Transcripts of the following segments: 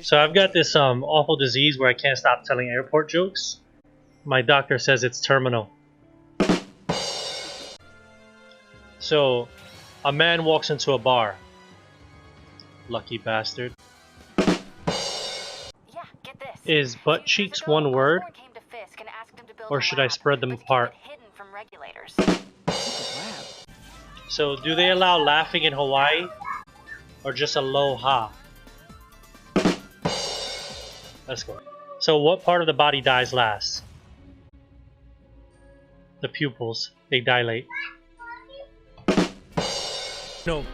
So I've got this awful disease where I can't stop telling airport jokes. My doctor says it's terminal. So, a man walks into a bar. Lucky bastard. Yeah, get this. Is butt cheeks one word? Or should I spread them apart? So, do they allow laughing in Hawaii? Or just aloha? Let's go. So, what part of the body dies last? The pupils. They dilate. No,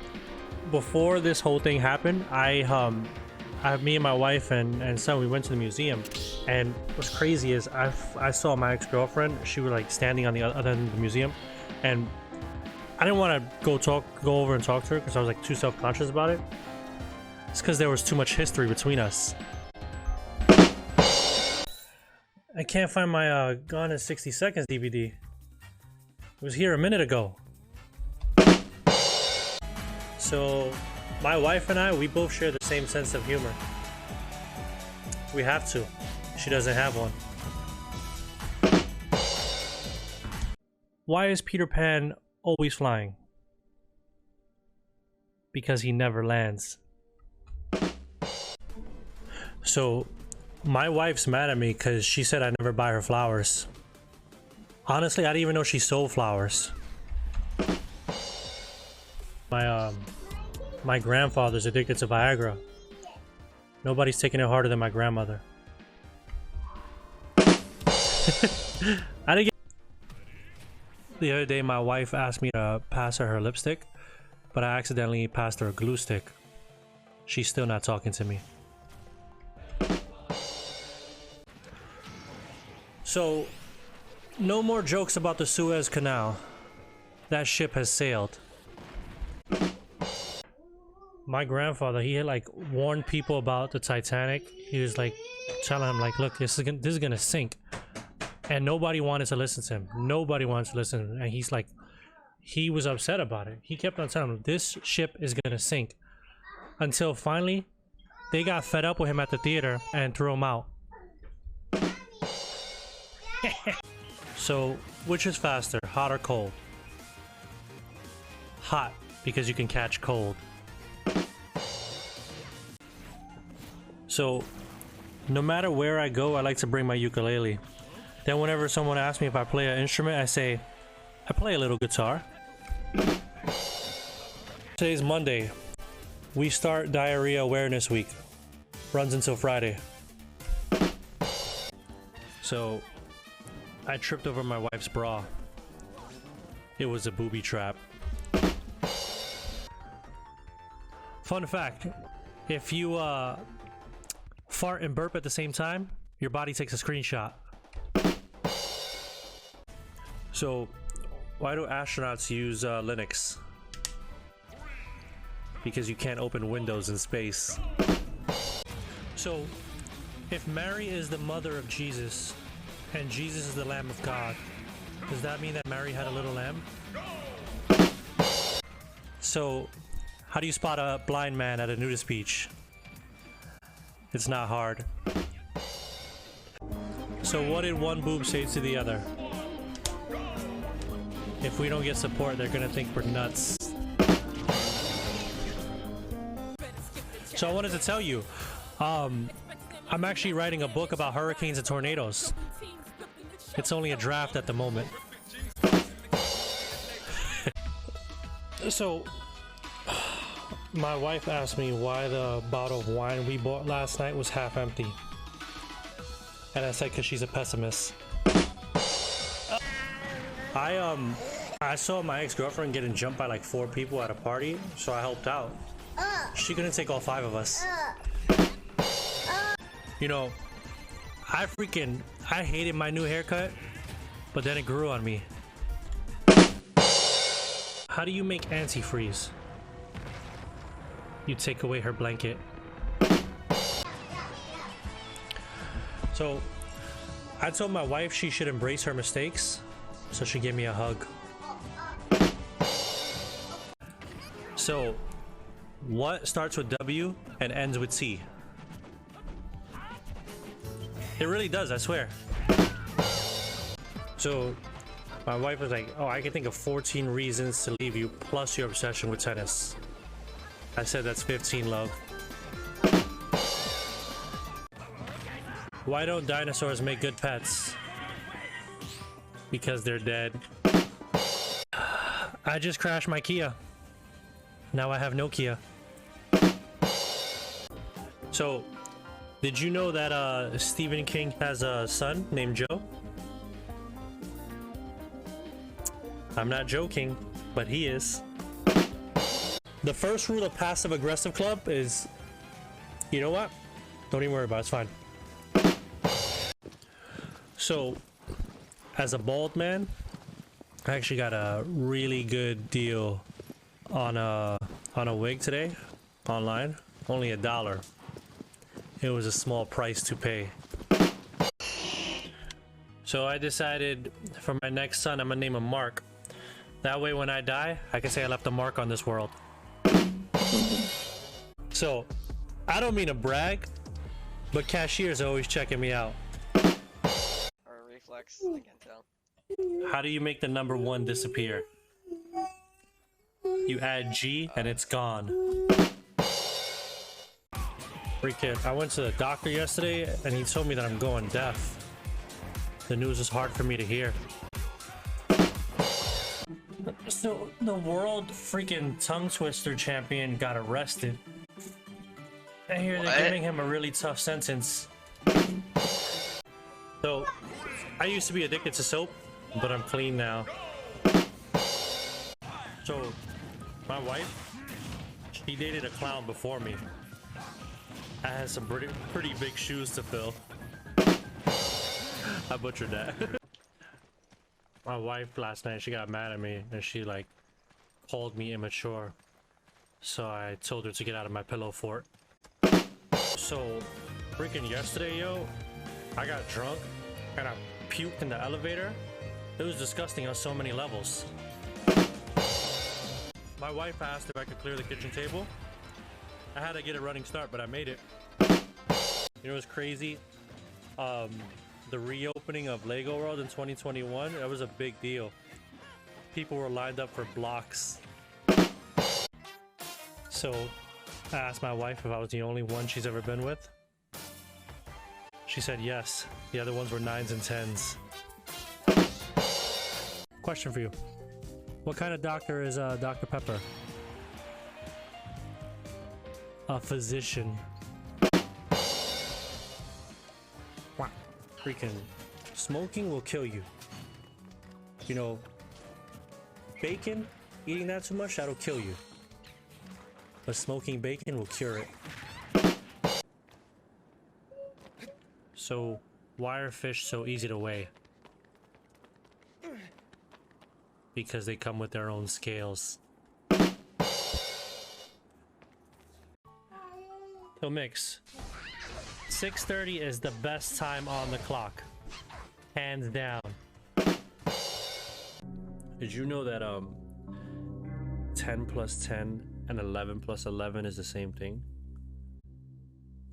before this whole thing happened, me and my wife and son, we went to the museum, and what's crazy is I saw my ex-girlfriend. She was like standing on the other end of the museum, and I didn't want to go over and talk to her because I was like too self-conscious about it. It's because there was too much history between us. I can't find my Gone in 60 Seconds DVD. It was here a minute ago. So, my wife and I, we both share the same sense of humor. We have to. She doesn't have one. Why is Peter Pan always flying? Because he never lands. So, my wife's mad at me because she said I never buy her flowers. Honestly, I didn't even know she sold flowers. My grandfather's addicted to Viagra. Nobody's taking it harder than my grandmother. The other day, my wife asked me to pass her lipstick, but I accidentally passed her a glue stick. She's still not talking to me. So, no more jokes about the Suez Canal. That ship has sailed. My grandfather, he had like warned people about the Titanic. He was like telling them like, look, this is gonna sink. And nobody wanted to listen to him. Nobody wanted to listen to him. And he's like, he was upset about it. He kept on telling them, this ship is gonna sink. Until finally, they got fed up with him at the theater and threw him out. So, which is faster, hot or cold? Hot, because you can catch cold. So, no matter where I go, I like to bring my ukulele. Then whenever someone asks me if I play an instrument, I say, I play a little guitar. Today's Monday. We start Diarrhea Awareness Week. Runs until Friday. So, I tripped over my wife's bra. It was a booby trap. Fun fact, if you fart and burp at the same time, your body takes a screenshot. So, why do astronauts use Linux? Because you can't open Windows in space. So, if Mary is the mother of Jesus, and Jesus is the Lamb of God, does that mean that Mary had a little lamb? So, how do you spot a blind man at a nudist beach? It's not hard. So what did one boob say to the other? If we don't get support, they're gonna think we're nuts. So I wanted to tell you, I'm actually writing a book about hurricanes and tornadoes. It's only a draft at the moment. So, my wife asked me why the bottle of wine we bought last night was half empty. And I said, 'cause she's a pessimist. I saw my ex-girlfriend getting jumped by like 4 people at a party, so I helped out. She couldn't take all 5 of us. You know, I hated my new haircut, but then it grew on me. How do you make antifreeze? You take away her blanket. So, I told my wife she should embrace her mistakes, so she gave me a hug. So, what starts with W and ends with T? It really does, I swear. So my wife was like, oh, I can think of 14 reasons to leave you plus your obsession with tennis. I said that's 15, love. Why don't dinosaurs make good pets? Because they're dead. I just crashed my Kia. Now I have no Kia. So, did you know that Stephen King has a son named Joe? I'm not joking, but he is. The first rule of passive aggressive club is, you know what? Don't even worry about it, it's fine. So, as a bald man, I actually got a really good deal on a wig today, online. Only $1. It was a small price to pay. So I decided for my next son, I'm gonna name him Mark. That way when I die, I can say I left a mark on this world. So, I don't mean to brag, but cashiers are always checking me out. Or a reflex, I can tell. How do you make the number 1 disappear? You add G and it's gone. Freaking, I went to the doctor yesterday and he told me that I'm going deaf. The news is hard for me to hear. So the world freaking tongue twister champion got arrested. I hear they're giving him a really tough sentence. So I used to be addicted to soap, but I'm clean now. So my wife, she dated a clown before me. I had some pretty big shoes to fill. I butchered that. My wife last night, she got mad at me and she like called me immature. So I told her to get out of my pillow fort. So freaking yesterday, yo, I got drunk and I puked in the elevator. It was disgusting on so many levels. My wife asked if I could clear the kitchen table. I had to get a running start, but I made it. You know what's crazy? The reopening of Lego World in 2021, that was a big deal. People were lined up for blocks. So I asked my wife if I was the only one she's ever been with. She said yes. The other ones were 9s and 10s. Question for you. What kind of doctor is Dr. Pepper? A physician. Wow. Freaking smoking will kill you. You know, bacon, eating that too much, that'll kill you. But smoking bacon will cure it. So, why are fish so easy to weigh? Because they come with their own scales. So Mix, 6:30 is the best time on the clock, hands down. Did you know that 10 plus 10 and 11 plus 11 is the same thing?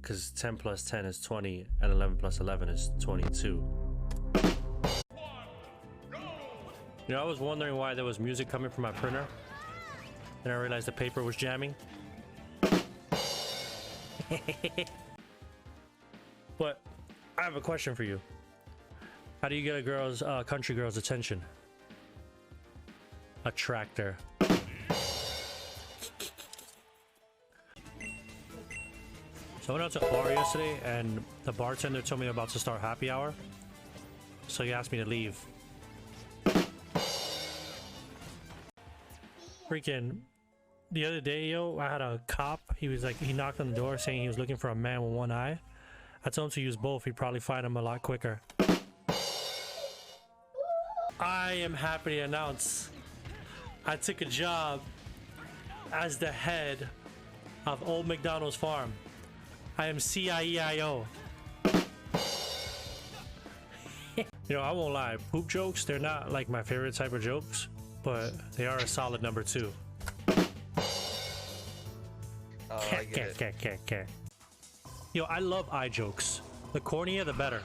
Because 10 plus 10 is 20 and 11 plus 11 is 22. You know, I was wondering why there was music coming from my printer, and I realized the paper was jamming. But I have a question for you. How do you get a girl's country girl's attention? A tractor. So I went out to a bar yesterday and the bartender told me about to start happy hour. So he asked me to leave. Freaking the other day, yo, I had a cop. He was like, he knocked on the door saying he was looking for a man with one eye. I told him to use both. He'd probably find him a lot quicker. I am happy to announce I took a job as the head of Old McDonald's Farm. I am CIEIO. You know, I won't lie. Poop jokes, they're not like my favorite type of jokes, but they are a solid number 2. Oh, I get it. Yo, I love eye jokes. The cornier, the better.